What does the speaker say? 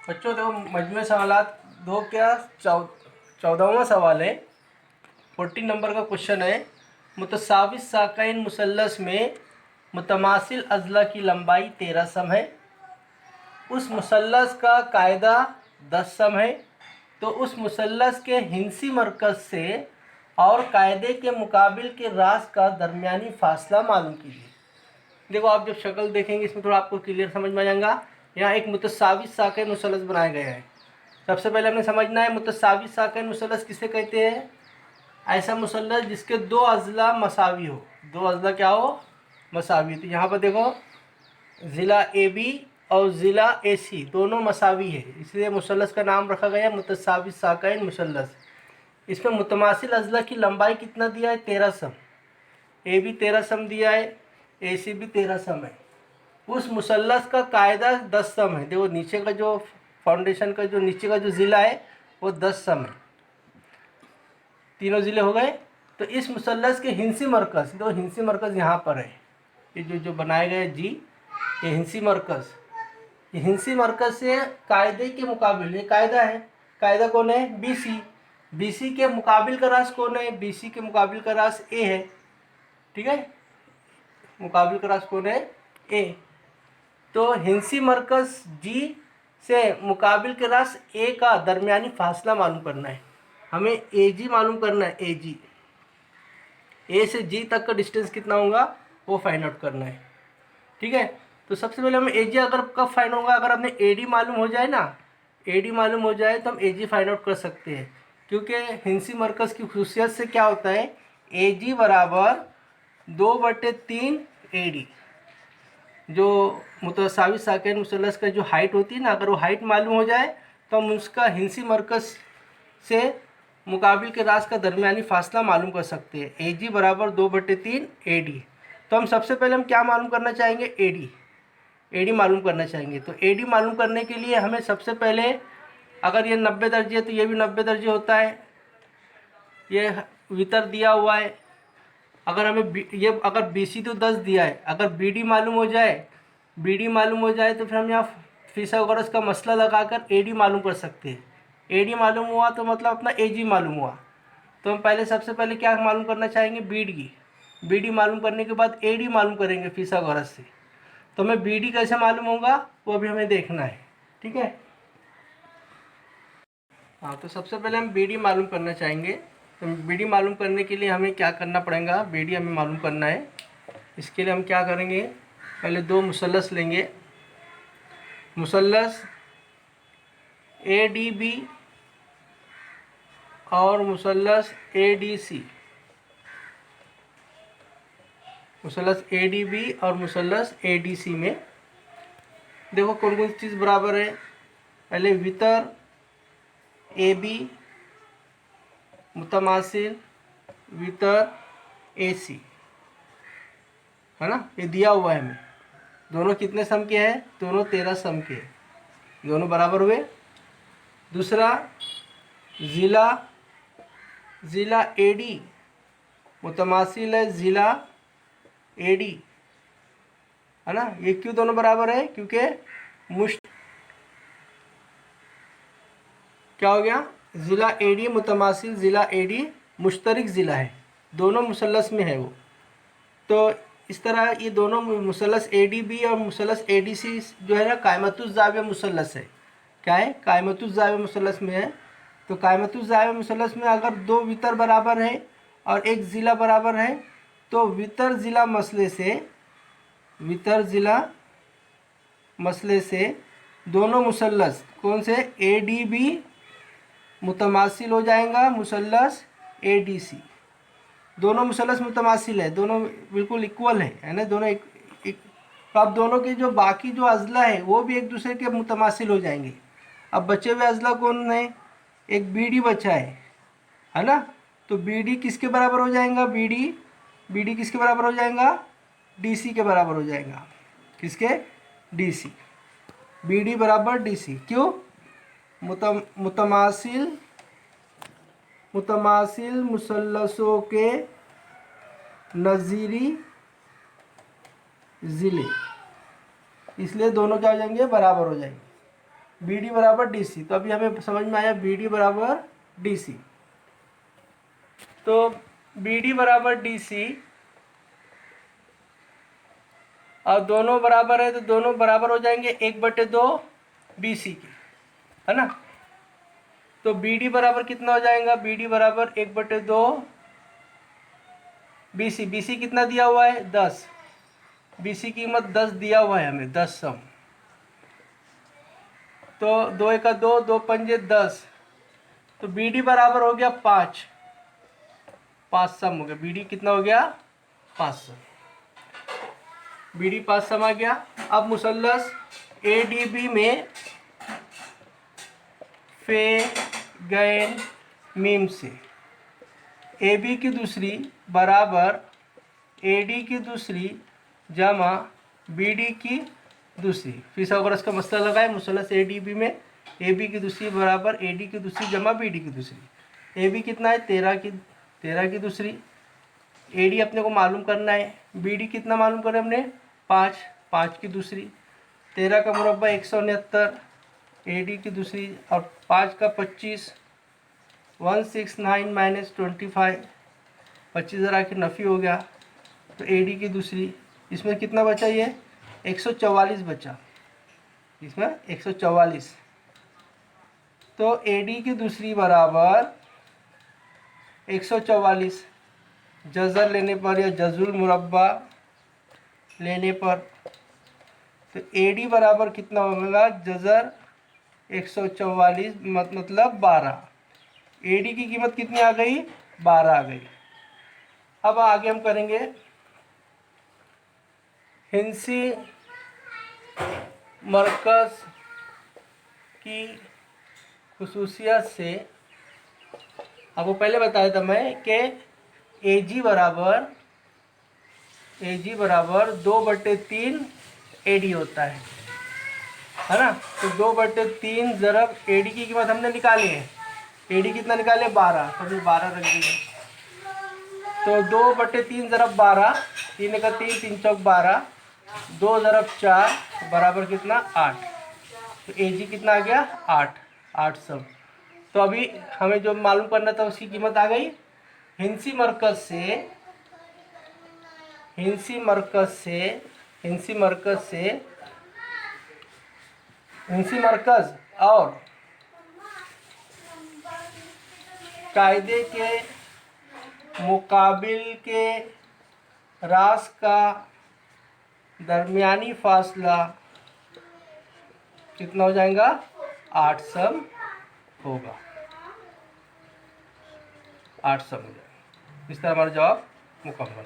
बच्चों देखो मजमूई सवालात दो क्या 14वां सवाल है। 14 नंबर का क्वेश्चन है। मुतसाविस साकैन मुसल्लस में मुतमासिल अज़ला की लंबाई 13 सम है। उस मुसल्लस का कायदा 10 सम है। तो उस मुसल्लस के हिंसी मरकज़ से और कायदे के मुकाबिल के रास का दरमियानी फासला मालूम कीजिए। देखो आप जब शक्ल देखेंगे इसमें थोड़ा आपको क्लियर समझ में आ जाएगा। यहाँ एक मुतसाविस साकैन मुसल्लस बनाया गया है। सबसे पहले हमें समझना है मुतसाविस साकैन मुसल्लस किसे कहते हैं। ऐसा मुसल्लस जिसके दो अज़ला मसावी हो, दो अज़ला क्या हो, मसावी। तो यहाँ पर देखो ज़िला ए बी और ज़िला ए सी दोनों मसावी है, इसलिए मुसल्लस का नाम रखा गया मुतसाविस साकैन मुसल्लस। इसमें मुतमासिल अज़ला की लंबाई कितना दिया है, 13 सम। ए बी 13 सम दिया है, ए सी भी 13 सम है। उस मुसल्लस का कायदा 10 सम है। देखो नीचे का जो फाउंडेशन का जो नीचे का जो ज़िला है वो 10 सम है। तीनों ज़िले हो गए। तो इस मुसल्लस के हिंसी मरकज़, दो हिंसी मरकज़ यहाँ पर है, ये जो बनाए गए जी, ये हिंसी मरकज़। ये हिंसी मरकज़ से कायदे के मुकाबिल, ये कायदा है, कायदा कौन है, बी सी। बी सी के मुकाबिल का रास कौन है, बी सी के मुकाबिल का रास ए है। ठीक है, मुकाबिल का रास कौन है, ए। तो हिंसी मरकज़ जी से मुकाबिल के रास ए का दरमियानी फासला मालूम करना है। हमें ए जी मालूम करना है, ए जी, ए से जी तक का डिस्टेंस कितना होगा वो फाइंड आउट करना है। ठीक है, तो सबसे पहले हमें ए जी अगर कब फाइंड होगा, अगर अपने ए डी मालूम हो जाए ना, ए डी मालूम हो जाए तो हम ए जी फाइंड आउट कर सकते हैं। क्योंकि हिंसी मरकज़ की खुसूसियत से क्या होता है, ए जी बराबर 2/3 ए डी। जो मुतसाविस साकैन मुसल्लस का जो हाइट होती है ना, अगर वो हाइट मालूम हो जाए तो हम उसका हिंसी मरकज़ से मुकाबिल के रास का दरमियानी फासला मालूम कर सकते हैं। ए जी बराबर 2/3 ए डी। तो हम सबसे पहले हम क्या मालूम करना चाहेंगे, ए डी। ए डी मालूम करना चाहेंगे। तो ए डी मालूम करने के लिए हमें सबसे पहले, अगर ये 90 दर्जे है तो ये भी 90 दर्जे होता है, ये वितर दिया हुआ है। अगर हमें ये अगर बी सी तो 10 दिया है, अगर बी डी मालूम हो जाए, बी डी मालूम हो जाए तो फिर हम यहाँ फिसागोरस का मसला लगाकर ए डी मालूम कर सकते हैं। ए डी मालूम हुआ तो मतलब अपना ए जी मालूम हुआ। तो हम पहले सबसे पहले क्या मालूम करना चाहेंगे, बी डी। बी डी मालूम करने के बाद ए डी मालूम करेंगे फिसागोरस से। तो हमें बी डी कैसे मालूम होगा वो भी हमें देखना है। ठीक है, हाँ, तो सबसे पहले हम बी डी मालूम करना चाहेंगे। तो बी डी मालूम करने के लिए हमें क्या करना पड़ेगा, बी डी हमें मालूम करना है। इसके लिए हम क्या करेंगे, पहले दो मुसल्लस लेंगे, मुसल्लस ए डी बी और मुसल्लस ए डी सी। मुसल्लस ए डी बी और मुसल्लस ए डी सी में देखो कौन कौन सी चीज़ बराबर है। पहले वितर ए बी मुतमासिल वितर ए सी, है ना, ये दिया हुआ है हमें। दोनों कितने सम के हैं, दोनों 13 सम के हैं, दोनों बराबर हुए। दूसरा ज़िला, ज़िला ए डी मुतमासिल है ज़िला ए डी, है ना। ये क्यों दोनों बराबर है, क्योंकि क्या हो गया, ज़िला ए डी मुतमासिल ज़िला ए डी मुश्तरक ज़िला है, दोनों मुसल्लस में है वो। तो इस तरह ये दोनों मुसल्लस ए डी बी और मुसल्लस ए डी सी जो है ना कायमतुज़ ज़ाविया मुसल्लस है। क्या है, कायमतुज़ ज़ाविया मुसल्लस में है। तो कायमतुज़ ज़ाविया मुसल्लस में अगर दो वितर बराबर है और एक ज़िला बराबर है तो वितर ज़िला मसले से, वितर ज़िला मसले से दोनों मुसल्लस कौन से, ए डी बी मुतमासिल हो जाएगा मुसल्लस ए डी सी। दोनों मुसल्लस मुतमासिल है, दोनों बिल्कुल इक्वल है ना, दोनों एक। तो अब दोनों के जो बाकी जो अज़ला है वो भी एक दूसरे के मुतमासिल हो जाएंगे। अब बचे हुए अज़ला कौन है, एक बी डी बचा है ना। तो बी डी किसके बराबर हो जाएगा, बी डी किसके बराबर हो जाएगा, डी सी के बराबर हो जाएगा। किसके, डी सी। बी डी बराबर डी सी, क्यों, मुतमासिल मुसल्लसों के नज़ीरी ज़िले, इसलिए दोनों क्या हो जाएंगे, बराबर हो जाएंगे। बी डी बराबर डी सी। तो अभी हमें समझ में आया बी डी बराबर डी सी। तो बी डी बराबर डी सी और दोनों बराबर है तो दोनों बराबर हो जाएंगे 1/2 बी सी के, है ना। तो बी डी बराबर कितना हो जाएगा, बी डी बराबर 1/2 बी सी। बी सी कितना दिया हुआ है 10, बी सी की कीमत 10 दिया हुआ है हमें, 10 सम। तो 2 1 2, 2 पंजे 10, तो बी डी बराबर हो गया 5, 5 सम हो गया। बी डी कितना हो गया 5 सम, बी डी 5 सम आ गया। अब मुसल्लस ए डी बी में फे गैन मीम से ए बी की दूसरी बराबर ए डी की दूसरी जमा बी डी की दूसरी। फिसागोरस का मसला लगाए, मुसल्लस ए डी बी में ए बी की दूसरी बराबर ए डी की दूसरी जमा बी डी की दूसरी। ए बी कितना है 13 की दूसरी, ए डी अपने को मालूम करना है, बी डी कितना मालूम करें हमने 5 की दूसरी, 13 का मुरब्बा 169 ए डी की दूसरी और 5 का 25, 169 माइनस 25, 25 ज़रा की नफ़ी हो गया। तो ए डी की दूसरी, इसमें कितना बचा, ये 144 बचा, इसमें 144। तो ए डी की दूसरी बराबर 144, जज़र लेने पर या जज़ुल मुरब्बा लेने पर, तो ए डी बराबर कितना होगा, जज़र 144 मतलब 12। ए डी की कीमत कितनी आ गई, 12 आ गई। अब आगे हम करेंगे हिंसी मरकज़ की खुसूसियत से। आपको पहले बताया था मैं कि ए जी बराबर 2/3 ए डी होता है ना। तो 2/3 ज़रब ए डी की कीमत हमने निकाली है, ए डी कितना निकाले 12, तो फिर 12 रख दीजिए। तो 2/3 ज़रब 12, 3 का 3, 3 चौक 12, 2 ज़रब 4 बराबर कितना 8। तो ए जी कितना आ गया 8 सम। तो अभी हमें जो मालूम करना था उसकी कीमत आ गई। हिंसी मरकज़ और कायदे के मुकाबिल के रास का दरमियानी फासला कितना हो जाएगा 8 सम होगा, 8 सम हो जाएगा। इस तरह हमारा जवाब मुकम्मल।